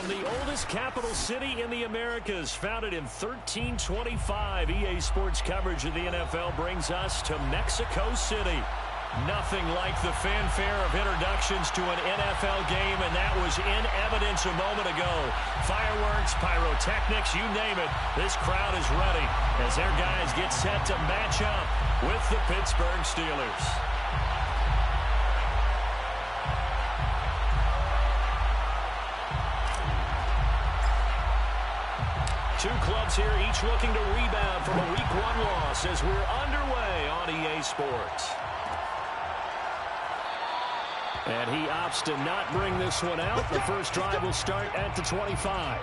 From the oldest capital city in the Americas, founded in 1325, EA Sports coverage of the NFL brings us to Mexico City. Nothing like the fanfare of introductions to an NFL game, and that was in evidence a moment ago. Fireworks, pyrotechnics, you name it, this crowd is ready as their guys get set to match up with the Pittsburgh Steelers. Two clubs here, each looking to rebound from a Week 1 loss as we're underway on EA Sports. And he opts to not bring this one out. The first drive will start at the 25.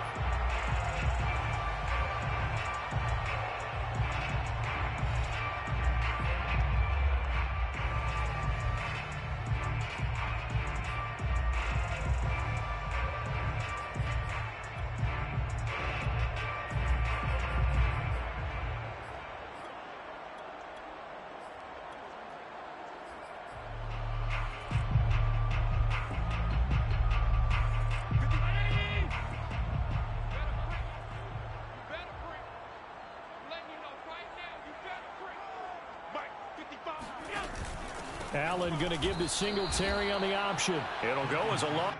Allen going to give to Singletary on the option. It'll go as a long.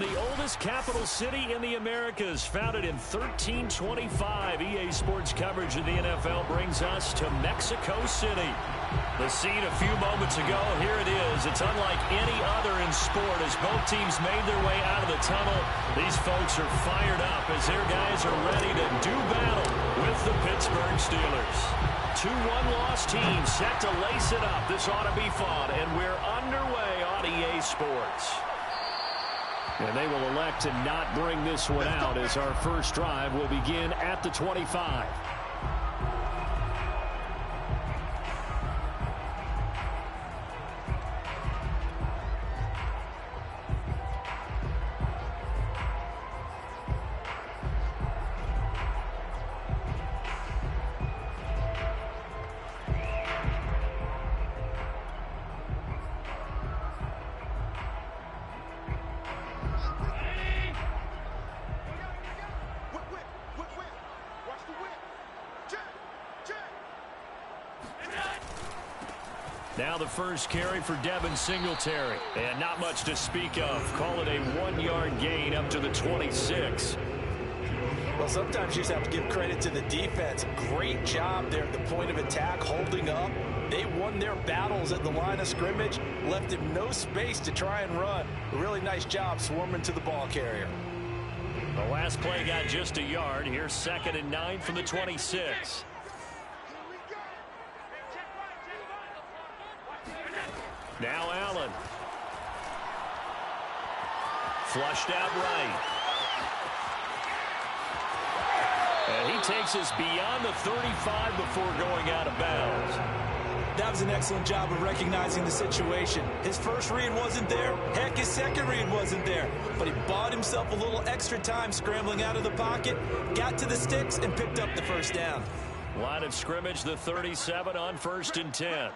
The oldest capital city in the Americas, founded in 1325. EA Sports coverage of the NFL brings us to Mexico City. The scene a few moments ago, here it is. It's unlike any other in sport as both teams made their way out of the tunnel. These folks are fired up as their guys are ready to do battle with the Pittsburgh Steelers. Two one-loss teams set to lace it up. This ought to be fun, and we're underway on EA Sports. And they will elect to not bring this one out as our first drive will begin at the 25. Now the first carry for Devin Singletary. And not much to speak of. Call it a 1-yard gain up to the 26. Well, sometimes you just have to give credit to the defense. Great job there at the point of attack, holding up. They won their battles at the line of scrimmage, left him no space to try and run. A really nice job swarming to the ball carrier. The last play got just a yard. Here's 2nd and 9 from the 26. Now Allen. Flushed out right. And he takes us beyond the 35 before going out of bounds. That was an excellent job of recognizing the situation. His first read wasn't there. Heck, his second read wasn't there. But he bought himself a little extra time scrambling out of the pocket, got to the sticks, and picked up the first down. Line of scrimmage, the 37 on 1st and 10.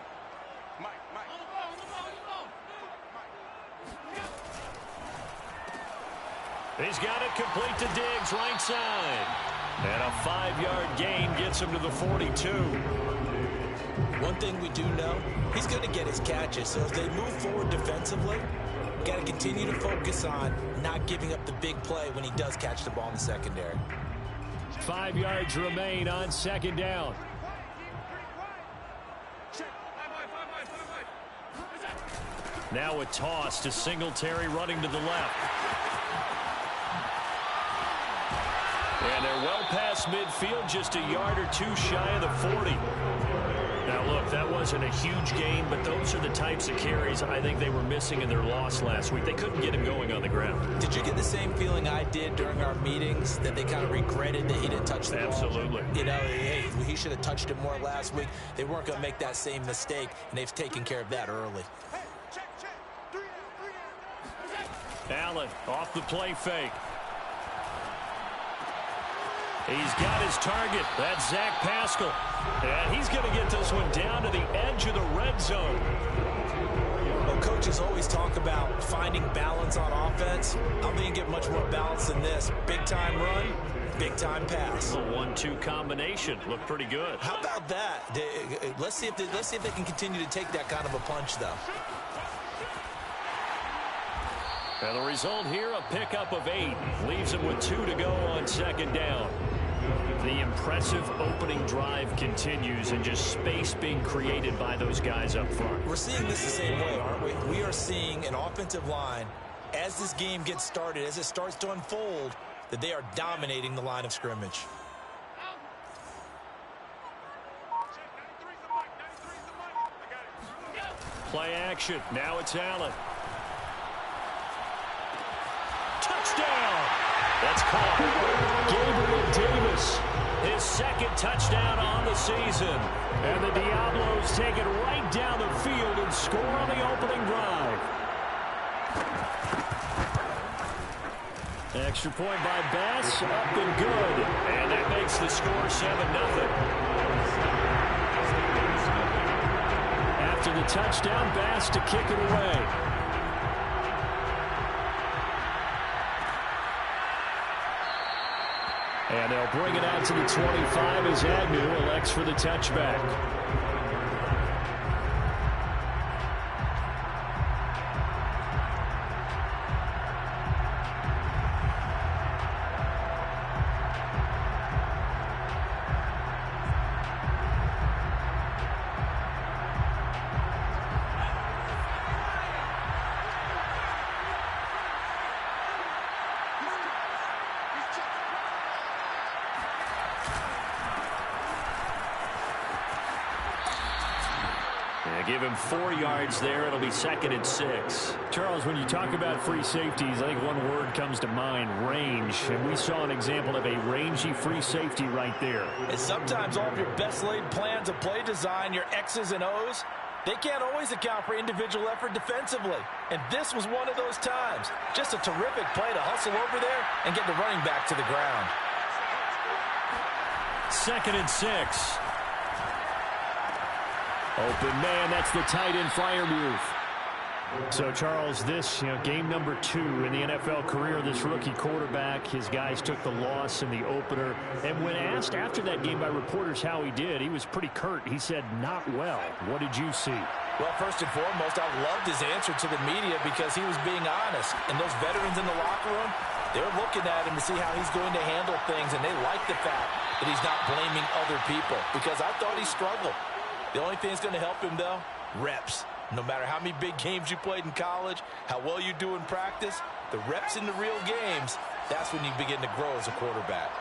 He's got it complete to Diggs, right side. And a 5-yard gain gets him to the 42. One thing we do know, he's going to get his catches. So as they move forward defensively, got to continue to focus on not giving up the big play when he does catch the ball in the secondary. 5 yards remain on 2nd down. Now a toss to Singletary running to the left. And they're well past midfield, just a yard or two shy of the 40. Now, look, that wasn't a huge gain, but those are the types of carries I think they were missing in their loss last week. They couldn't get him going on the ground. Did you get the same feeling I did during our meetings, that they kind of regretted that he didn't touch the ball? Absolutely. You know, hey, he should have touched it more last week. They weren't going to make that same mistake, and they've taken care of that early. Allen off the play fake. He's got his target. That's Zach Pascal. And he's going to get this one down to the edge of the red zone. Well, coaches always talk about finding balance on offense. I don't think you get much more balance than this. Big-time run, big-time pass. A 1-2 combination. Looked pretty good. How about that? Let's see if they can continue to take that kind of a punch, though. And the result here, a pickup of 8. Leaves him with 2 to go on 2nd down. The impressive opening drive continues, and just space being created by those guys up front. We're seeing this the same way, aren't we? We are seeing an offensive line, as this game gets started, as it starts to unfold, that they are dominating the line of scrimmage. Play action. Now it's Allen. Touchdown! That's caught. Gabriel Davis, his 2nd touchdown on the season. And the Diablos take it right down the field and score on the opening drive. Extra point by Bass, up and good. And that makes the score 7-0. After the touchdown, Bass to kick it away. And they'll bring it out to the 25 as Agnew elects for the touchback. Give him 4 yards there. It'll be 2nd and 6. Charles, when you talk about free safeties, I think one word comes to mind, range. And we saw an example of a rangy free safety right there. And sometimes all of your best laid plans of play design, your X's and O's, they can't always account for individual effort defensively. And this was one of those times. Just a terrific play to hustle over there and get the running back to the ground. 2nd and 6. Open man, that's the tight end Freiermuth. So, Charles, this, game number 2 in the NFL career, this rookie quarterback, his guys took the loss in the opener. And when asked after that game by reporters how he did, he was pretty curt. He said, not well. What did you see? Well, first and foremost, I loved his answer to the media because he was being honest. And those veterans in the locker room, they're looking at him to see how he's going to handle things, and they like the fact that he's not blaming other people because I thought he struggled. The only thing that's going to help him, though, reps. No matter how many big games you played in college, how well you do in practice, the reps in the real games, that's when you begin to grow as a quarterback.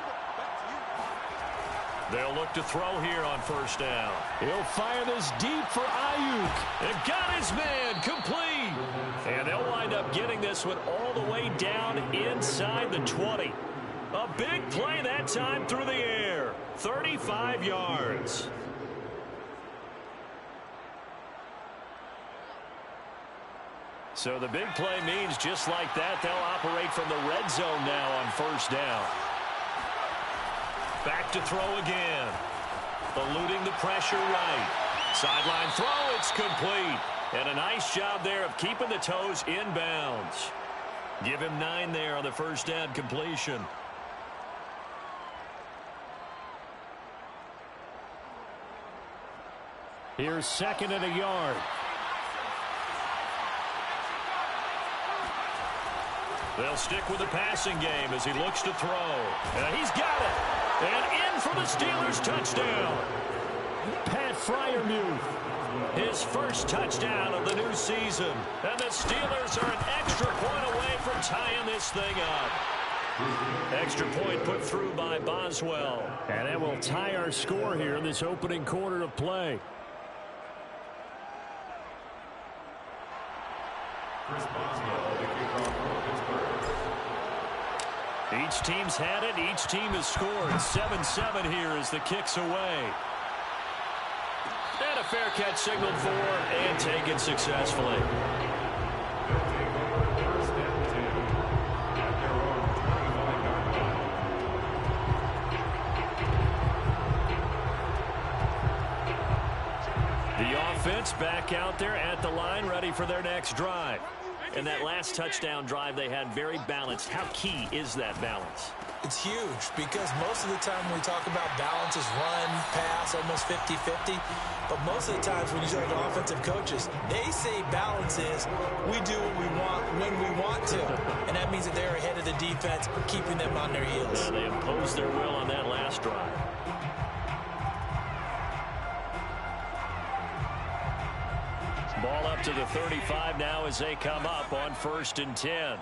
They'll look to throw here on 1st down. He'll fire this deep for Ayuk. And got his man complete. And they'll wind up getting this one all the way down inside the 20. A big play that time through the air. 35 yards. So the big play means just like that, they'll operate from the red zone now on first down. Back to throw again. Eluding the pressure right. Sideline throw, it's complete. And a nice job there of keeping the toes in bounds. Give him 9 there on the first down completion. Here's 2nd and a yard. They'll stick with the passing game as he looks to throw. And he's got it. And in for the Steelers touchdown. Pat Freiermuth, his first touchdown of the new season. And the Steelers are an extra point away from tying this thing up. Extra point put through by Boswell. And that will tie our score here in this opening quarter of play. Each team's had it. Each team has scored. 7-7 here as the kick's away. And a fair catch signaled for and taken successfully. The offense back out there at the line, ready for their next drive. And that last touchdown drive they had very balanced. How key is that balance? It's huge because most of the time when we talk about balance is run, pass, almost 50-50. But most of the times when you talk to offensive coaches, they say balance is we do what we want when we want to. And that means that they're ahead of the defense, keeping them on their heels. They imposed their will on that last drive. Ball up to the 35 now as they come up on 1st and 10.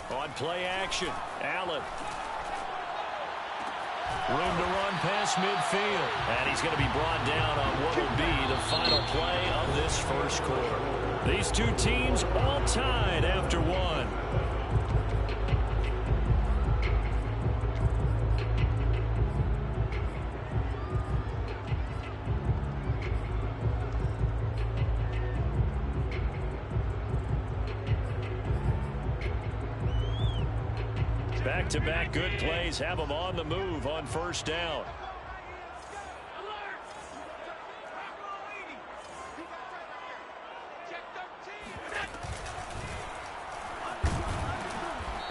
On play action, Allen. Room to run past midfield. And he's going to be brought down on what will be the final play of this first quarter. These two teams all tied after one. Back-to-back good plays have them on the move on first down.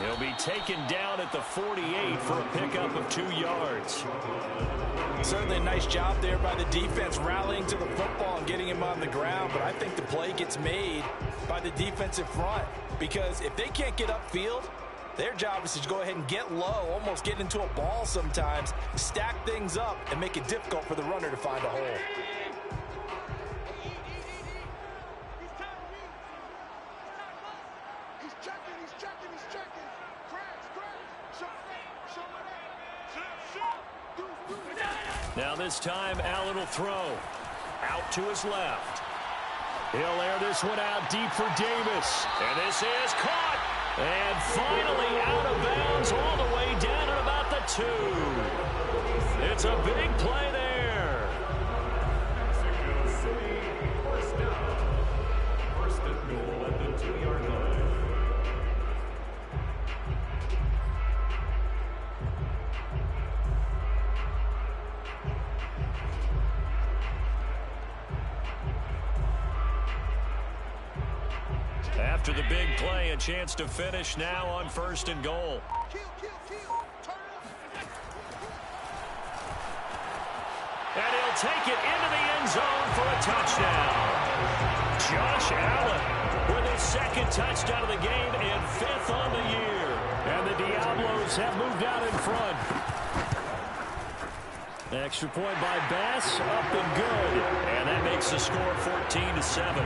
He'll be taken down at the 48 for a pickup of 2 yards. Certainly a nice job there by the defense rallying to the football and getting him on the ground, but I think the play gets made by the defensive front because if they can't get upfield, their job is to go ahead and get low, almost get into a ball sometimes, stack things up, and make it difficult for the runner to find a hole. Now this time, Allen will throw. Out to his left. He'll air this one out deep for Davis. And this is caught. And finally out of bounds all the way down at about the 2. It's a big play there. Mexico City, first down. First and goal at the 2-yard line. After the big play, a chance to finish now on 1st and goal. And he'll take it into the end zone for a touchdown. Josh Allen with his 2nd touchdown of the game and 5th on the year. And the Diablos have moved out in front. Extra point by Bass, up and good. And that makes the score 14-7.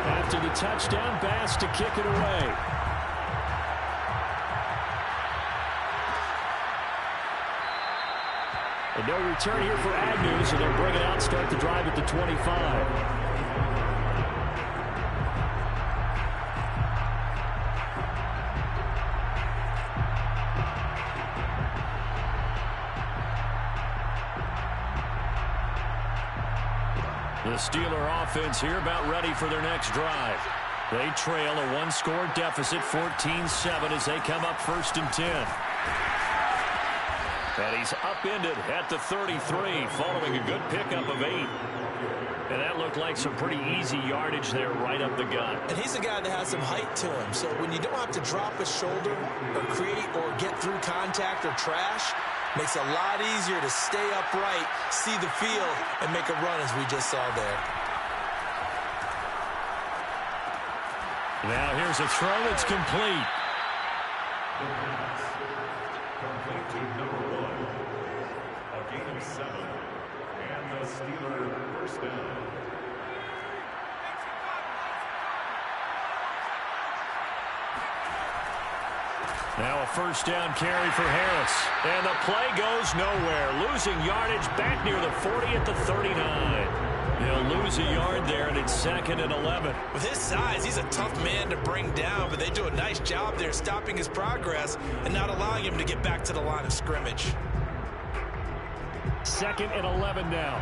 After the touchdown, Bass to kick it away. And no return here for Agnew, so they'll bring it out, start the drive at the 25. The Steeler offense here about ready for their next drive. They trail a one-score deficit, 14-7, as they come up 1st and 10. And he's upended at the 33 following a good pickup of 8. And that looked like some pretty easy yardage there right up the gut. And he's a guy that has some height to him. So when you don't have to drop a shoulder or create or get through contact or trash, makes it a lot easier to stay upright, see the field, and make a run as we just saw there. Now here's a throw that's complete. Complete to number 1. A gain of 7. And the Steeler first down. Now a first down carry for Harris. And the play goes nowhere. Losing yardage back near the 40 at the 39. They'll lose a yard there, and it's 2nd and 11. With his size, he's a tough man to bring down, but they do a nice job there stopping his progress and not allowing him to get back to the line of scrimmage. 2nd and 11 now.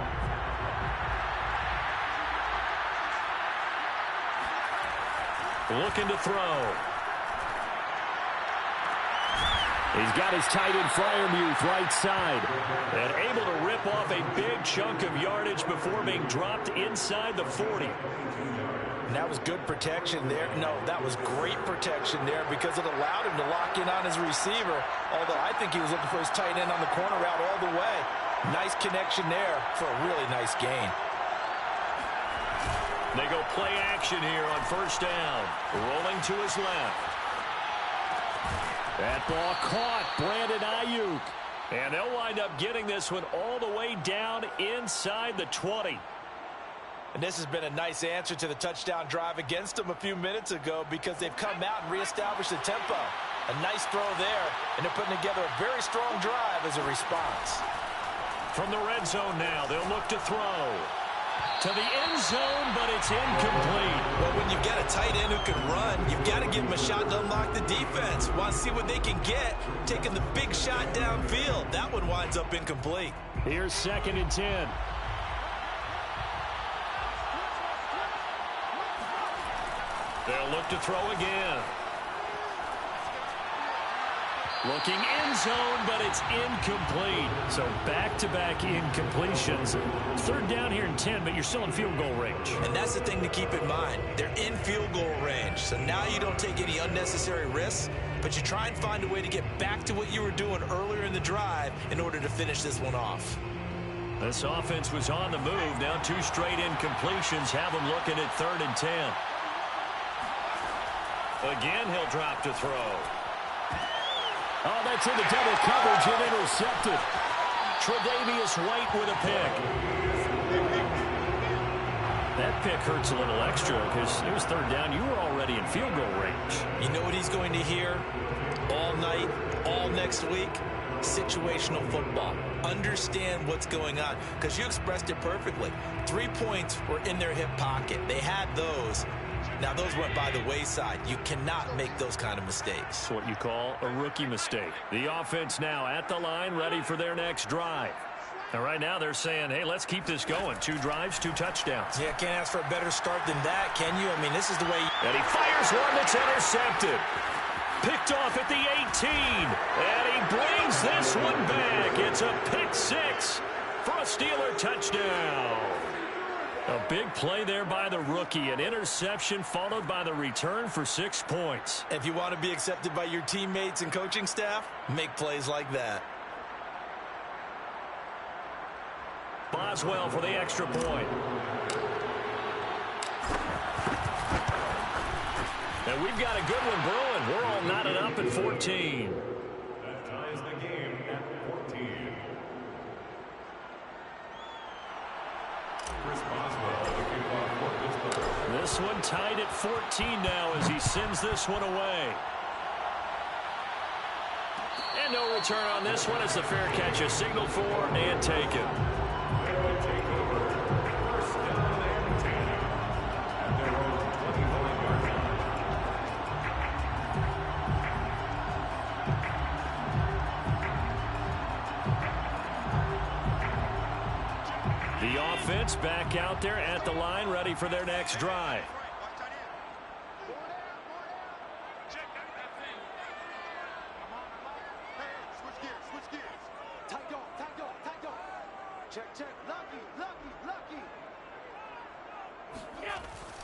Looking to throw. He's got his tight end Freiermuth right side. And able to rip off a big chunk of yardage before being dropped inside the 40. And that was good protection there. No, that was great protection there because it allowed him to lock in on his receiver. Although I think he was looking for his tight end on the corner route all the way. Nice connection there for a really nice gain. They go play action here on 1st down. Rolling to his left. That ball caught. Brandon Ayuk. And they'll wind up getting this one all the way down inside the 20. And this has been a nice answer to the touchdown drive against them a few minutes ago because they've come out and reestablished the tempo. A nice throw there, and they're putting together a very strong drive as a response. From the red zone now, they'll look to throw. To the end zone, but it's incomplete. Well, when you've got a tight end who can run, you've got to give him a shot to unlock the defense. Want to see what they can get, taking the big shot downfield. That one winds up incomplete. Here's 2nd and 10. They'll look to throw again. Looking end zone, but it's incomplete. So back-to-back incompletions. 3rd down here and 10, but you're still in field goal range. And that's the thing to keep in mind. They're in field goal range. So now you don't take any unnecessary risks, but you try and find a way to get back to what you were doing earlier in the drive in order to finish this one off. This offense was on the move. Now 2 straight incompletions have them looking at 3rd and 10. Again, he'll drop to throw. Oh, that's into double coverage and intercepted. Tre'Davious White with a pick. That pick hurts a little extra because it was 3rd down. You were already in field goal range. You know what he's going to hear all night, all next week? Situational football. Understand what's going on because you expressed it perfectly. 3 points were in their hip pocket. They had those. Now, those went by the wayside. You cannot make those kind of mistakes. It's what you call a rookie mistake. The offense now at the line, ready for their next drive. And right now they're saying, hey, let's keep this going. 2 drives, 2 touchdowns. Yeah, can't ask for a better start than that, can you? I mean, this is the way. And he fires one that's intercepted. Picked off at the 18. And he brings this one back. It's a pick 6 for a Steeler touchdown. A big play there by the rookie. An interception followed by the return for 6 points. If you want to be accepted by your teammates and coaching staff, make plays like that. Boswell for the extra point. And we've got a good one brewing. We're all knotted up at 14. That ties the game at 14. Chris Boswell, the kickoff for Pittsburgh. This one tied at 14 now as he sends this one away. And no return on this one as the fair catch is signaled for and taken. offense back out there at the line, ready for their next drive.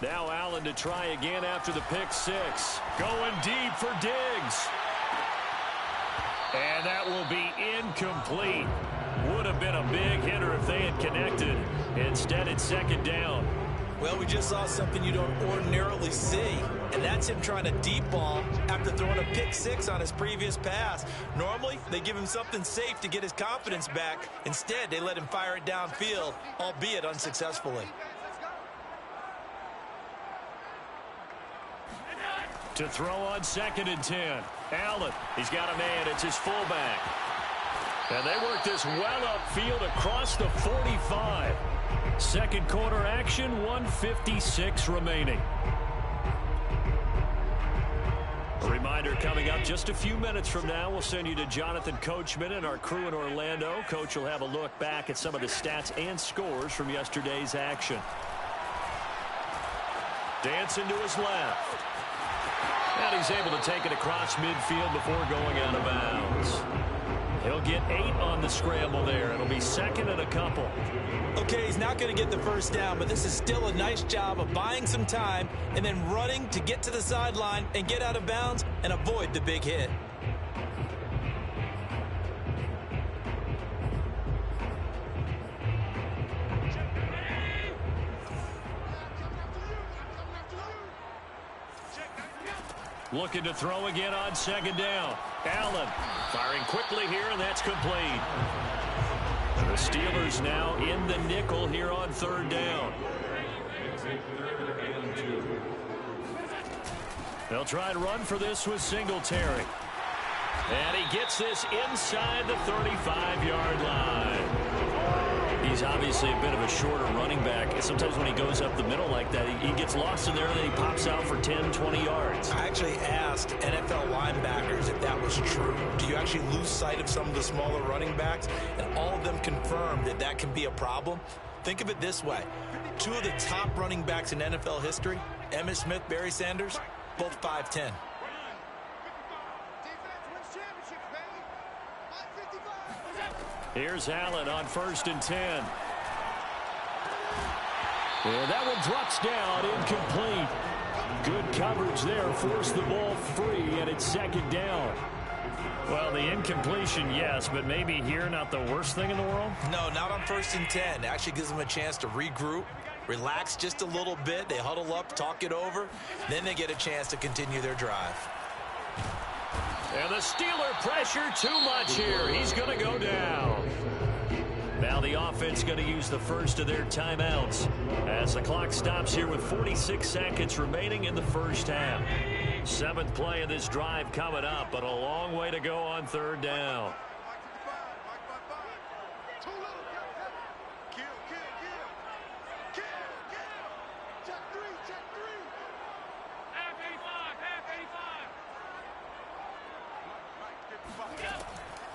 Now Allen to try again after the pick six. Going deep for Diggs. And that will be incomplete. Would have been a big hitter if they had connected. Instead, it's second down. Well, we just saw something you don't ordinarily see, and that's him trying to deep ball after throwing a pick six on his previous pass. Normally, they give him something safe to get his confidence back. Instead, they let him fire it downfield, albeit unsuccessfully. To throw on 2nd and 10. Allen, he's got a man. It's his fullback. And they work this well upfield across the 45. Second quarter action, 1:56 remaining. A reminder coming up just a few minutes from now, we'll send you to Jonathan Coachman and our crew in Orlando. Coach will have a look back at some of the stats and scores from yesterday's action. Dancing to his left. And he's able to take it across midfield before going out of bounds. He'll get 8 on the scramble there. It'll be second and a couple. Okay, he's not going to get the first down, but this is still a nice job of buying some time and then running to get to the sideline and get out of bounds and avoid the big hit. Looking to throw again on 2nd down. Allen firing quickly here, and that's complete. The Steelers now in the nickel here on 3rd down. They'll try and run for this with Singletary. And he gets this inside the 35-yard line. He's obviously a bit of a shorter running back. Sometimes when he goes up the middle like that, he gets lost in there and then he pops out for 10, 20 yards. I actually asked NFL linebackers if that was true. Do you actually lose sight of some of the smaller running backs? And all of them confirmed that that can be a problem. Think of it this way. 2 of the top running backs in NFL history, Emmitt Smith, Barry Sanders, both 5'10". Here's Allen on 1st and 10. And that one drops down, incomplete. Good coverage there, forced the ball free, and it's 2nd down. Well, the incompletion, yes, but maybe here not the worst thing in the world? No, not on 1st and 10. It actually gives them a chance to regroup, relax just a little bit. They huddle up, talk it over. Then they get a chance to continue their drive. And the Steeler pressure too much here. He's going to go down. Now the offense going to use the first of their timeouts as the clock stops here with 46 seconds remaining in the first half. 7th play of this drive coming up, but a long way to go on 3rd down.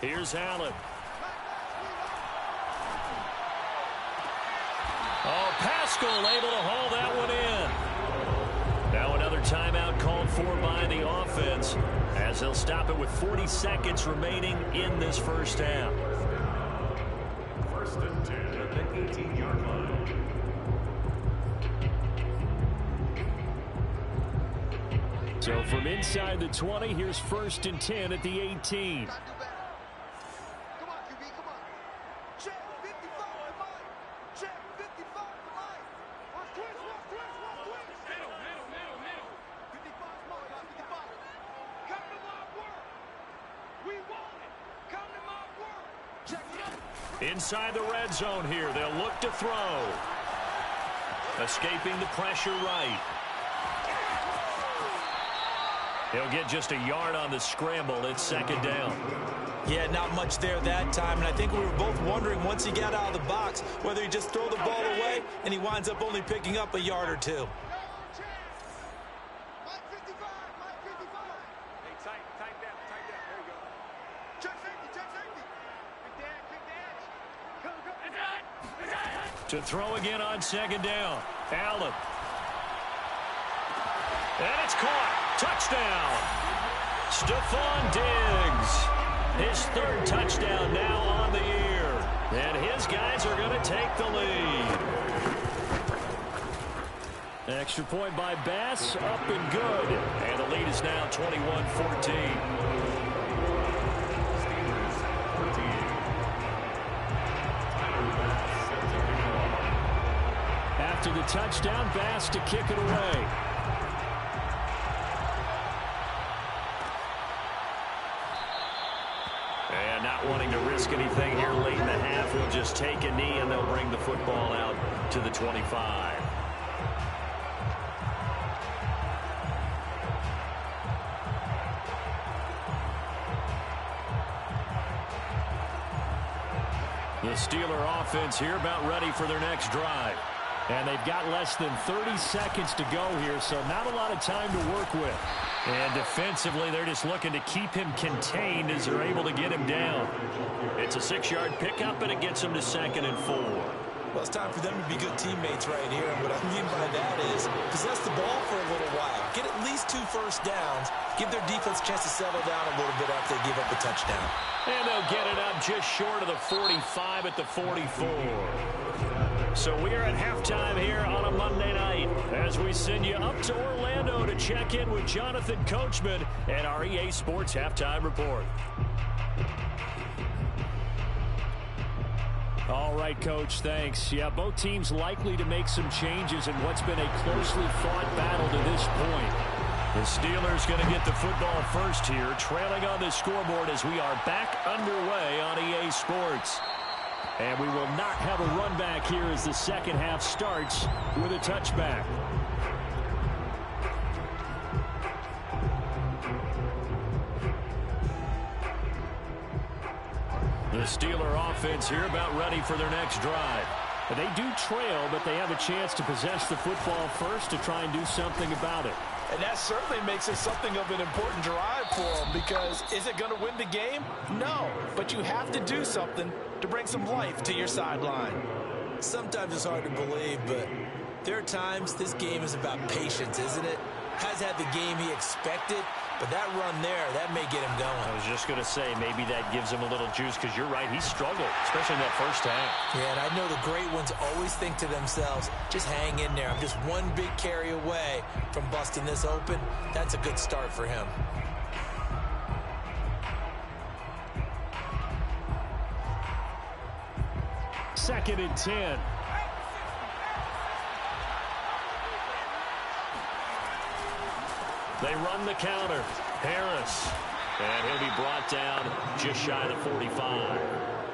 Here's Allen. Oh, Pascal able to haul that one in. Now another timeout called for by the offense as they'll stop it with 40 seconds remaining in this first half. 1st and 10 at the 18-yard line. So from inside the 20, here's 1st and 10 at the 18. Inside the red zone here, they'll look to throw. Escaping the pressure right. He'll get just a yard on the scramble. It's 2nd down. Yeah, not much there that time, and I think we were both wondering once he got out of the box whether he just throw the ball away and he winds up only picking up a yard or 2. To throw again on second down. Allen. And it's caught. Touchdown. Stephon Diggs. His third touchdown now on the year. And his guys are going to take the lead. Extra point by Bass. Up and good. And the lead is now 21-14. After the touchdown, Bass to kick it away. And not wanting to risk anything here late in the half, he'll just take a knee and they'll bring the football out to the 25. The Steeler offense here about ready for their next drive. And they've got less than 30 seconds to go here, so not a lot of time to work with. And defensively, they're just looking to keep him contained as they're able to get him down. It's a 6-yard pickup, and it gets him to 2nd and 4. Well, it's time for them to be good teammates right here. And what I mean by that is possess the ball for a little while. Get at least 2 first downs. Give their defense a chance to settle down a little bit after they give up a touchdown. And they'll get it up just short of the 45 at the 44. So we are at halftime here on a Monday night as we send you up to Orlando to check in with Jonathan Coachman and our EA Sports Halftime Report. All right, Coach, thanks. Yeah, both teams likely to make some changes in what's been a closely fought battle to this point. The Steelers going to get the football first here, trailing on the scoreboard as we are back underway on EA Sports. And we will not have a run back here as the second half starts with a touchback. The Steeler offense here about ready for their next drive. They do trail, but they have a chance to possess the football first to try and do something about it. And that certainly makes it something of an important drive for them, because is it going to win the game? No, but you have to do something to bring some life to your sideline. Sometimes it's hard to believe, but there are times this game is about patience, isn't it? Has had the game he expected, but that run there, that may get him going. I was just going to say, maybe that gives him a little juice, because you're right, he struggled, especially in that first half. Yeah, and I know the great ones always think to themselves, just hang in there. I'm just one big carry away from busting this open. That's a good start for him. Second and 10. They run the counter. Harris. And he'll be brought down just shy of the 45.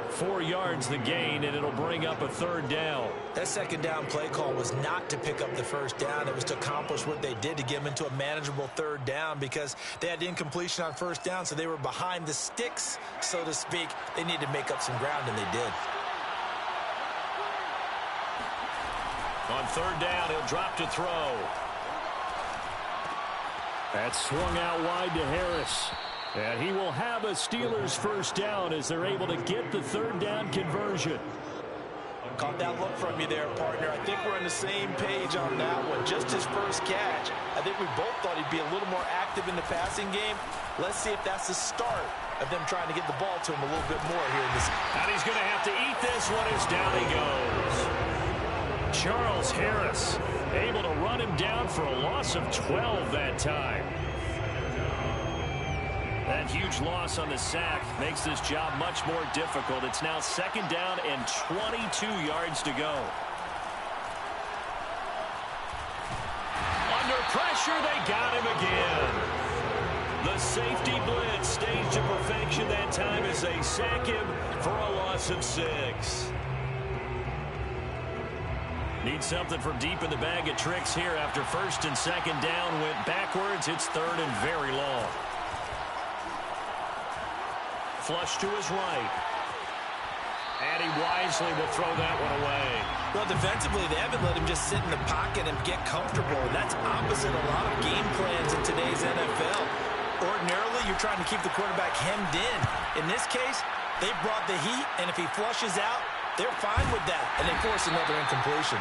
4 yards the gain, and it'll bring up a third down. That second down play call was not to pick up the first down. It was to accomplish what they did to get them into a manageable third down, because they had incompletion on first down, so they were behind the sticks, so to speak. They needed to make up some ground, and they did. On third down, he'll drop to throw. That's swung out wide to Harris. And he will have a Steelers first down as they're able to get the third down conversion. Caught that look from you there, partner. I think we're on the same page on that one. Just his first catch. I think we both thought he'd be a little more active in the passing game. Let's see if that's the start of them trying to get the ball to him a little bit more here in this. And he's going to have to eat this one as down he goes. Charles Harris able to run him down for a loss of 12 that time. That huge loss on the sack makes this job much more difficult. It's now second down and 22 yards to go. Under pressure, they got him again. The safety blitz staged to perfection that time as they sack him for a loss of 6. Need something from deep in the bag of tricks here after first and second down went backwards. It's third and very long. Flush to his right. And he wisely will throw that one away. Well, defensively, they haven't let him just sit in the pocket and get comfortable. And that's opposite a lot of game plans in today's NFL. Ordinarily, you're trying to keep the quarterback hemmed in. In this case, they brought the heat, and if he flushes out, They're fine with that, and they force another incompletion.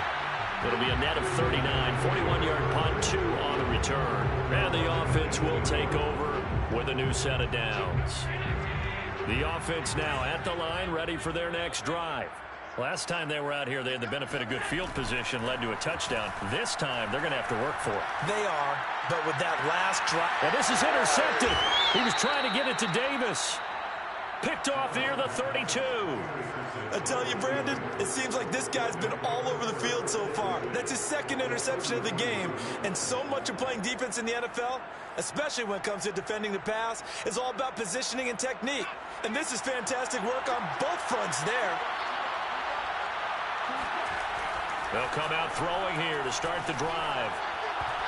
It'll be a net of 39, 41-yard punt, 2 on the return. And the offense will take over with a new set of downs. The offense now at the line, ready for their next drive. Last time they were out here, they had the benefit of good field position, led to a touchdown. This time, they're going to have to work for it. They are, but with that last drive... And this is intercepted. He was trying to get it to Davis. Picked off near the 32. I tell you, Brandon, it seems like this guy's been all over the field so far. That's his second interception of the game. And so much of playing defense in the NFL, especially when it comes to defending the pass, is all about positioning and technique. And this is fantastic work on both fronts there. They'll come out throwing here to start the drive.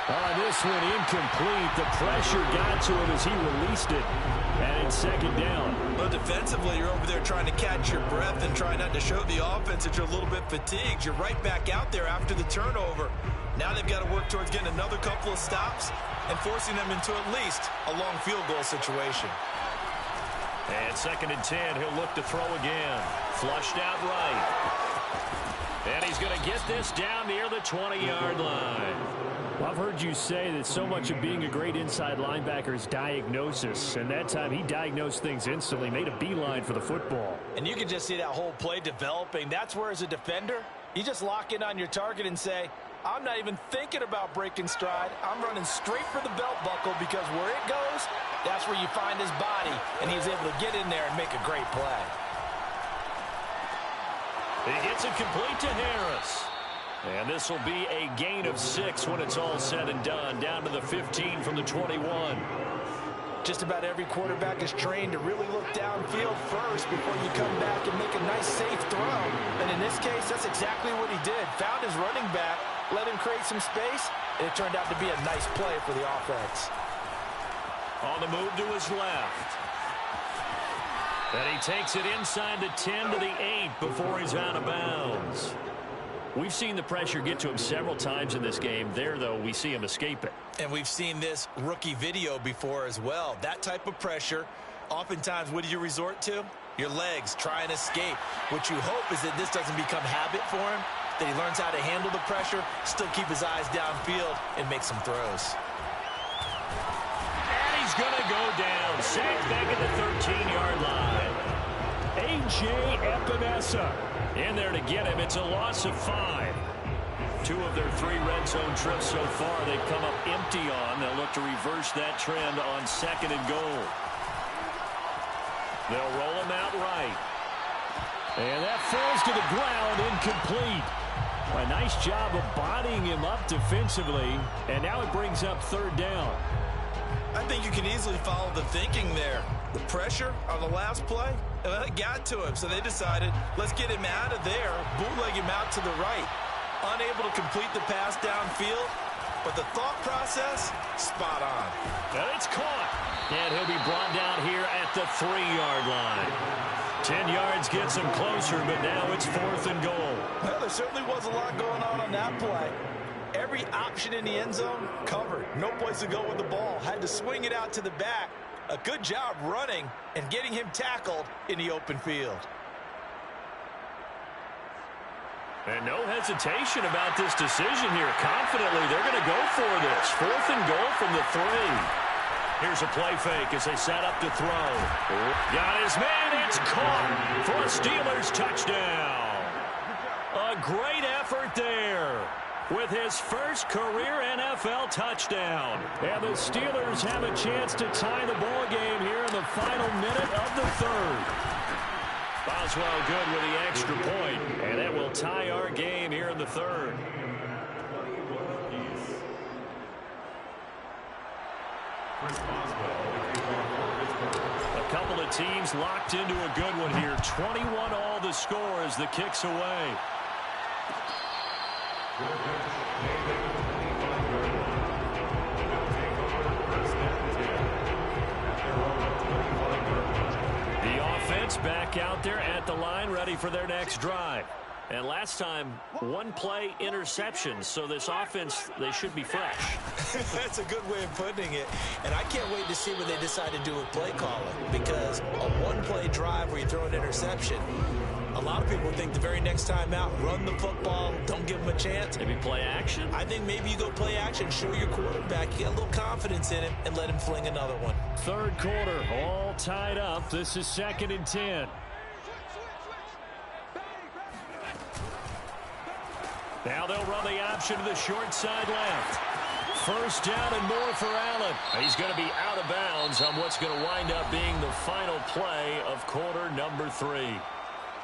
On this one, incomplete. The pressure got to him as he released it. And it's second down. Well, defensively, you're over there trying to catch your breath and try not to show the offense that you're a little bit fatigued. You're right back out there after the turnover. Now they've got to work towards getting another couple of stops and forcing them into at least a long field goal situation. And second and 10, he'll look to throw again. Flushed out right. And he's going to get this down near the 20-yard line. Well, I've heard you say that so much of being a great inside linebacker is diagnosis. And that time he diagnosed things instantly, made a beeline for the football. And you can just see that whole play developing. That's where, as a defender, you just lock in on your target and say, I'm not even thinking about breaking stride. I'm running straight for the belt buckle because where it goes, that's where you find his body. And he's able to get in there and make a great play. He gets it complete to Harris. And this will be a gain of 6 when it's all said and done. Down to the 15 from the 21. Just about every quarterback is trained to really look downfield first before you come back and make a nice, safe throw. And in this case, that's exactly what he did. Found his running back, let him create some space, and it turned out to be a nice play for the offense. On the move to his left. And he takes it inside the 10 to the 8 before he's out of bounds. We've seen the pressure get to him several times in this game. There, though, we see him escape it. And we've seen this rookie video before as well. That type of pressure, oftentimes, what do you resort to? Your legs, try and escape. What you hope is that this doesn't become habit for him, that he learns how to handle the pressure, still keep his eyes downfield, and make some throws. And he's going to go down. Sacked back at the 13-yard line. A.J. Epinesa in there to get him. It's a loss of 5. 2 of their 3 red zone trips so far they've come up empty on. They'll look to reverse that trend on second and goal. They'll roll him out right. And that falls to the ground, incomplete. A nice job of bodying him up defensively. And now it brings up third down. I think you can easily follow the thinking there. The pressure on the last play, it got to him, so they decided, let's get him out of there, bootleg him out to the right. Unable to complete the pass downfield, but the thought process, spot on. And it's caught. And he'll be brought down here at the 3-yard line. 10 yards gets him closer, but now it's 4th and goal. Well, there certainly was a lot going on that play. Every option in the end zone covered. No place to go with the ball. Had to swing it out to the back. A good job running and getting him tackled in the open field. And no hesitation about this decision here. Confidently, they're going to go for this. 4th and goal from the 3. Here's a play fake as they set up to throw. Got his man. It's caught for a Steelers touchdown. A great effort there with his first career NFL touchdown. And the Steelers have a chance to tie the ball game here in the final minute of the 3rd. Boswell good with the extra point, and that will tie our game here in the 3rd. A couple of teams locked into a good one here. 21 all the score as the kick's away. The offense back out there at the line, ready for their next drive. And last time, 1 play interception. So this offense, they should be fresh. That's a good way of putting it. And I can't wait to see what they decide to do with play calling. Because a 1 one-play drive where you throw an interception. A lot of people think the very next time out, run the football, don't give him a chance. Maybe play action? I think maybe you go play action, show your quarterback you got a little confidence in him, and let him fling another one. Third quarter, all tied up. This is 2nd and 10. Now they'll run the option to the short side left. First down and more for Allen. He's going to be out of bounds on what's going to wind up being the final play of quarter number 3.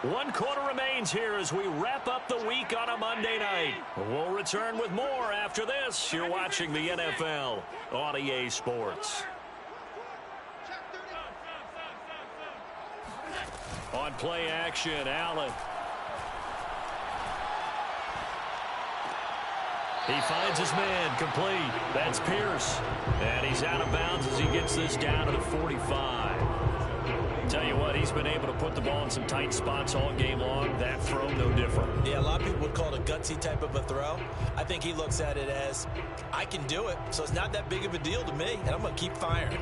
1 quarter remains here as we wrap up the week on a Monday night. We'll return with more after this. You're watching the NFL on EA Sports. On play action, Allen. He finds his man, complete. That's Pierce. And he's out of bounds as he gets this down to the 45. Tell you what, he's been able to put the ball in some tight spots all game long. That throw, no different. Yeah, a lot of people would call it a gutsy type of a throw. I think he looks at it as, I can do it, so it's not that big of a deal to me, and I'm going to keep firing.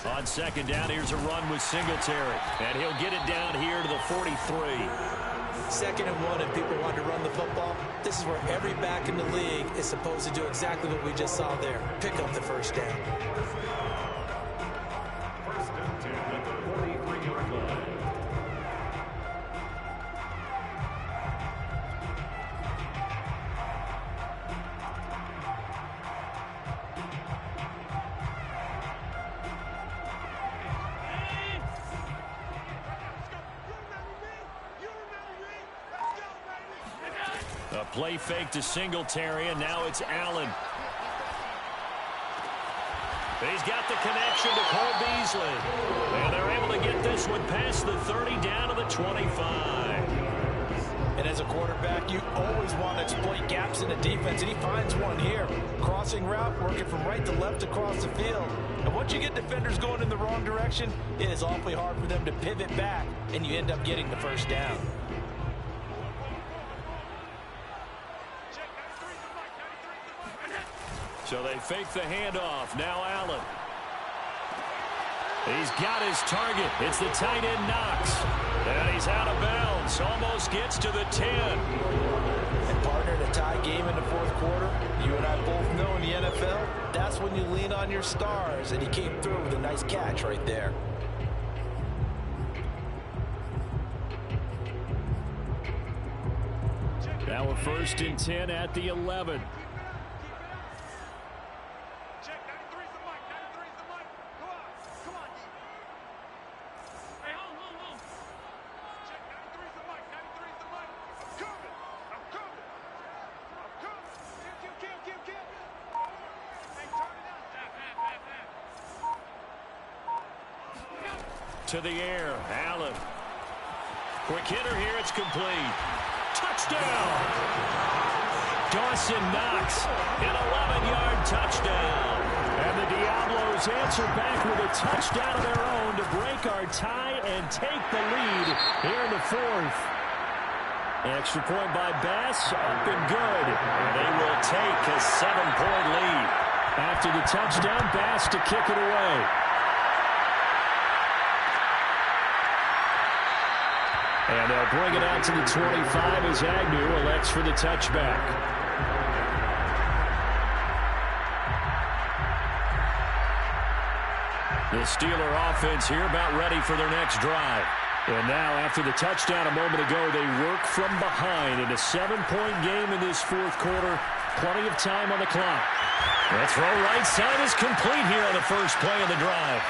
On 2nd down, here's a run with Singletary. And he'll get it down here to the 43. 2nd and 1, and people want to run the football. This is where every back in the league is supposed to do exactly what we just saw there. Pick up the first down. First and 10 at the 43-yard line. A play fake to Singletary, and now it's Allen. He's got the connection to Cole Beasley. And they're able to get this one past the 30 down to the 25. And as a quarterback, you always want to exploit gaps in the defense, and he finds one here. Crossing route, working from right to left across the field. And once you get defenders going in the wrong direction, it is awfully hard for them to pivot back, and you end up getting the first down. So they fake the handoff. Now Allen. He's got his target. It's the tight end Knox. And he's out of bounds. Almost gets to the 10. And partner, in a tie game in the 4th quarter, you and I both know in the NFL, that's when you lean on your stars. And he came through with a nice catch right there. Now we're 1st and 10 at the 11. To the air, Allen. Quick hitter here, it's complete. Touchdown! Dawson Knox, an 11-yard touchdown. And the Diablos answer back with a touchdown of their own to break our tie and take the lead here in the 4th. Extra point by Bass, up and good. And they will take a 7-point lead. After the touchdown, Bass to kick it away. And they'll bring it out to the 25 as Agnew elects for the touchback. The Steeler offense here about ready for their next drive. And now after the touchdown a moment ago, they work from behind in a 7-point game in this 4th quarter. Plenty of time on the clock. The throw right side is complete here on the first play of the drive.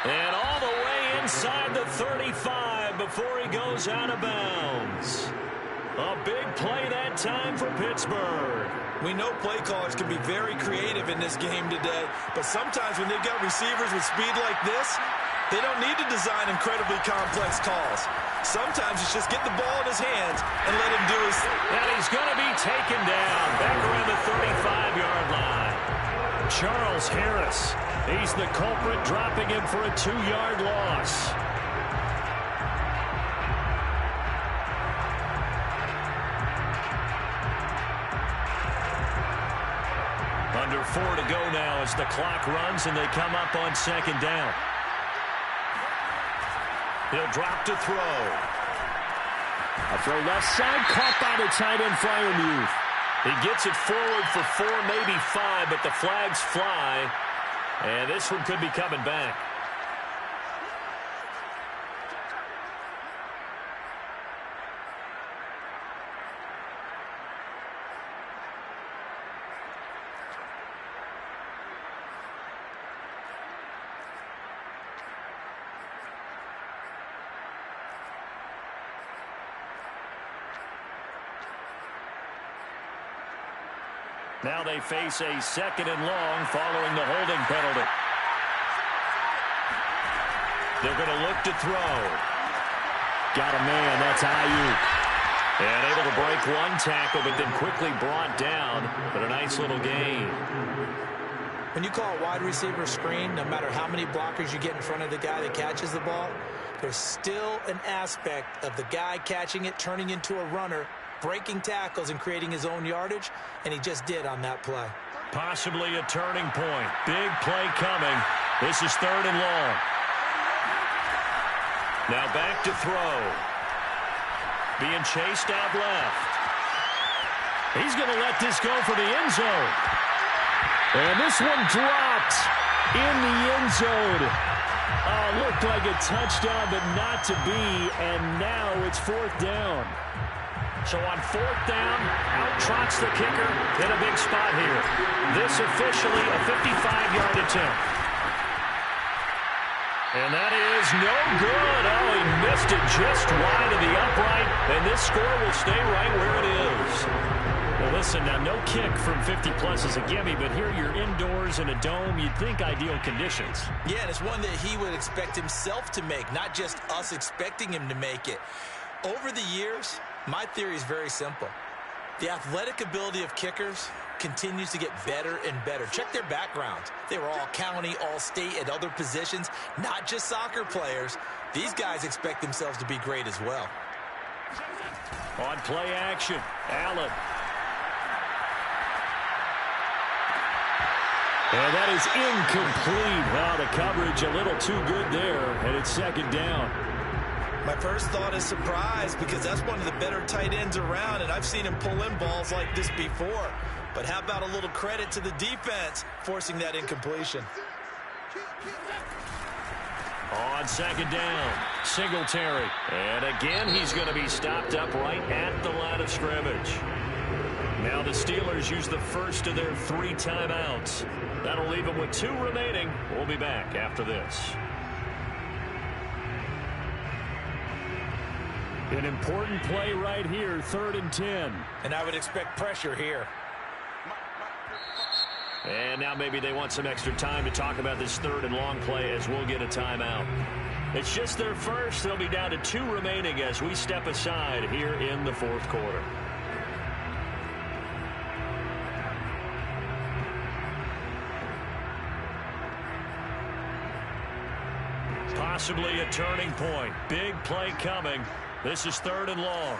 And all the way inside the 35 before he goes out of bounds. A big play that time for Pittsburgh. We know play callers can be very creative in this game today, but sometimes when they've got receivers with speed like this, they don't need to design incredibly complex calls. Sometimes it's just get the ball in his hands and let him do his thing. And he's going to be taken down back around the 35-yard line. Charles Harris, he's the culprit, dropping him for a 2-yard loss. Under 4 to go now as the clock runs and they come up on second down. He'll drop to throw. A throw left side, caught by the tight end Freiermuth. He gets it forward for 4, maybe 5, but the flags fly. And this one could be coming back. Now they face a second and long following the holding penalty. They're going to look to throw. Got a man. That's Ayuk. And able to break one tackle, but then quickly brought down. But a nice little gain. When you call a wide receiver screen, no matter how many blockers you get in front of the guy that catches the ball, there's still an aspect of the guy catching it, turning into a runner, breaking tackles and creating his own yardage, and he just did on that play. Possibly a turning point. Big play coming. This is 3rd and long. Now back to throw. Being chased out left. He's going to let this go for the end zone. And this one dropped in the end zone. Looked like a touchdown, but not to be, and now it's 4th down. So on 4th down, out trots the kicker in a big spot here. This officially a 55-yard attempt. And that is no good. Oh, he missed it just wide of the upright, and this score will stay right where it is. Well, listen, now no kick from 50-plus is a gimme, but here you're indoors in a dome. You'd think ideal conditions. Yeah, and it's one that he would expect himself to make, not just us expecting him to make it. Over the years, my theory is very simple. The athletic ability of kickers continues to get better and better. Check their backgrounds. They were all county, all state, at other positions, not just soccer players. These guys expect themselves to be great as well. On play action, Allen. And that is incomplete. Wow, the coverage a little too good there, and it's 2nd down. My first thought is surprise, because that's one of the better tight ends around, and I've seen him pull in balls like this before. But how about a little credit to the defense forcing that incompletion? On 2nd down, Singletary. And again, he's going to be stopped up right at the line of scrimmage. Now the Steelers use the first of their 3 timeouts. That'll leave them with 2 remaining. We'll be back after this. An important play right here, 3rd and 10. And I would expect pressure here. And now maybe they want some extra time to talk about this 3rd and long play as we'll get a timeout. It's just their first. They'll be down to 2 remaining as we step aside here in the 4th quarter. Possibly a turning point. Big play coming. This is 3rd and long.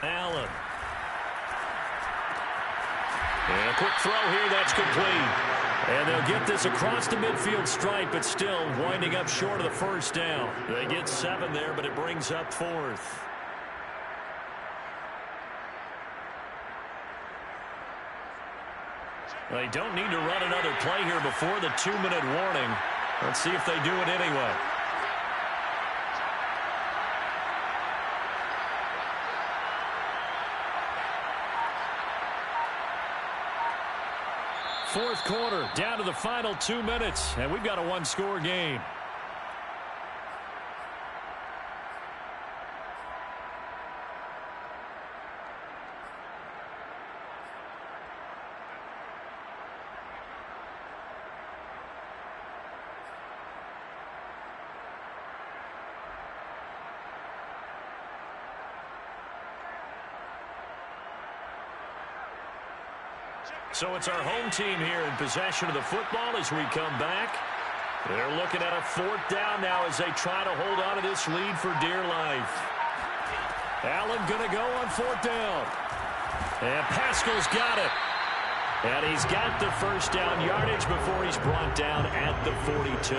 Allen. And a quick throw here, that's complete. And they'll get this across the midfield stripe, but still winding up short of the first down. They get 7 there, but it brings up 4th. They don't need to run another play here before the 2-minute warning. Let's see if they do it anyway. Fourth quarter, down to the final 2 minutes, and we've got a 1-score game. So it's our home team here in possession of the football as we come back. They're looking at a 4th down now as they try to hold on to this lead for dear life. Allen going to go on 4th down. And Pascal's got it. And he's got the first down yardage before he's brought down at the 42.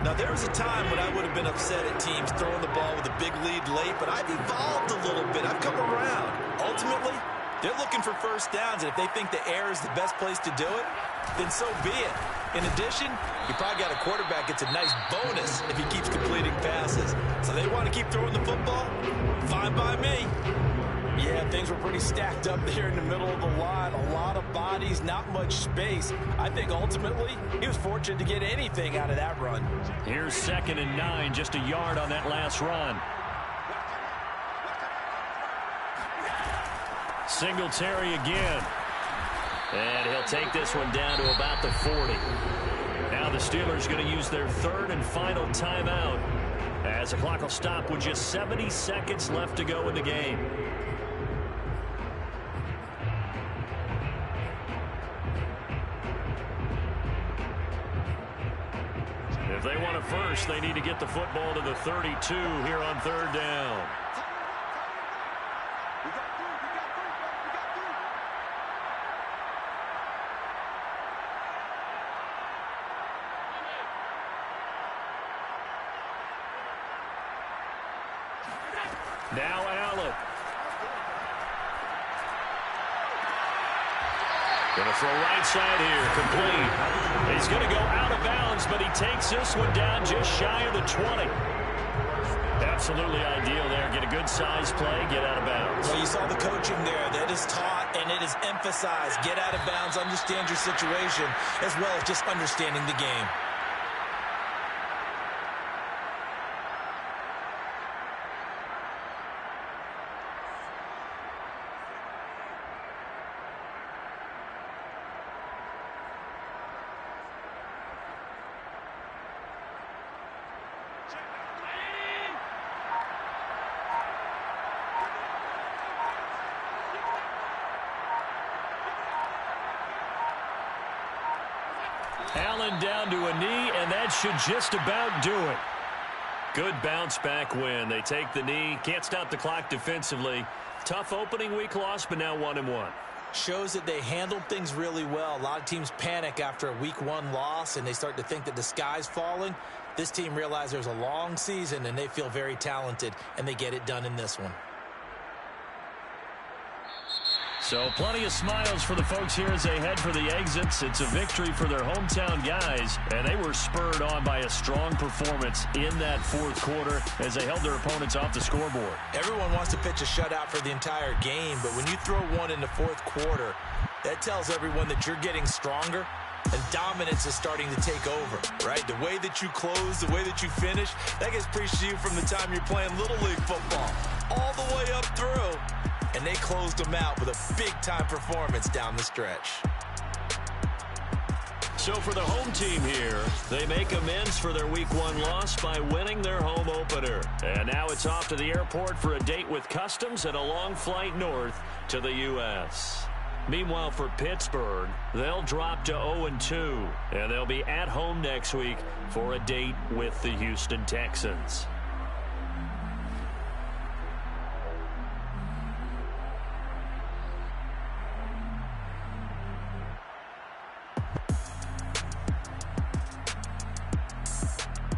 Now, there was a time when I would have been upset at teams throwing the ball with a big lead late, but I've evolved a little bit. I've come around. Ultimately, they're looking for first downs, and if they think the air is the best place to do it, then so be it. In addition, you probably got a quarterback gets a nice bonus if he keeps completing passes. So they want to keep throwing the football? Fine by me. Yeah, things were pretty stacked up there in the middle of the line. A lot of bodies, not much space. I think ultimately he was fortunate to get anything out of that run. Here's 2nd and 9, just a yard on that last run. Singletary again. And he'll take this one down to about the 40. Now the Steelers going to use their 3rd and final timeout as the clock will stop with just 70 seconds left to go in the game. If they want it first, they need to get the football to the 32 here on 3rd down. Now Allen. Going to throw right side here, complete. He's going to go out of bounds, but he takes this one down just shy of the 20. Absolutely ideal there. Get a good size play, get out of bounds. Well, you saw the coaching there. That is taught and it is emphasized. Get out of bounds, understand your situation, as well as just understanding the game. Allen down to a knee, and that should just about do it. Good bounce back win. They take the knee. Can't stop the clock defensively. Tough opening week loss, but now 1-1. Shows that they handled things really well. A lot of teams panic after a week 1 loss, and they start to think that the sky's falling. This team realized there's a long season, and they feel very talented, and they get it done in this one. So plenty of smiles for the folks here as they head for the exits. It's a victory for their hometown guys, and they were spurred on by a strong performance in that 4th quarter as they held their opponents off the scoreboard. Everyone wants to pitch a shutout for the entire game, but when you throw one in the 4th quarter, that tells everyone that you're getting stronger and dominance is starting to take over, right? The way that you close, the way that you finish, that gets preached to you from the time you're playing Little League football all the way up through. And they closed them out with a big-time performance down the stretch. So for the home team here, they make amends for their week 1 loss by winning their home opener. And now it's off to the airport for a date with Customs and a long flight north to the U.S. Meanwhile, for Pittsburgh, they'll drop to 0-2, and they'll be at home next week for a date with the Houston Texans.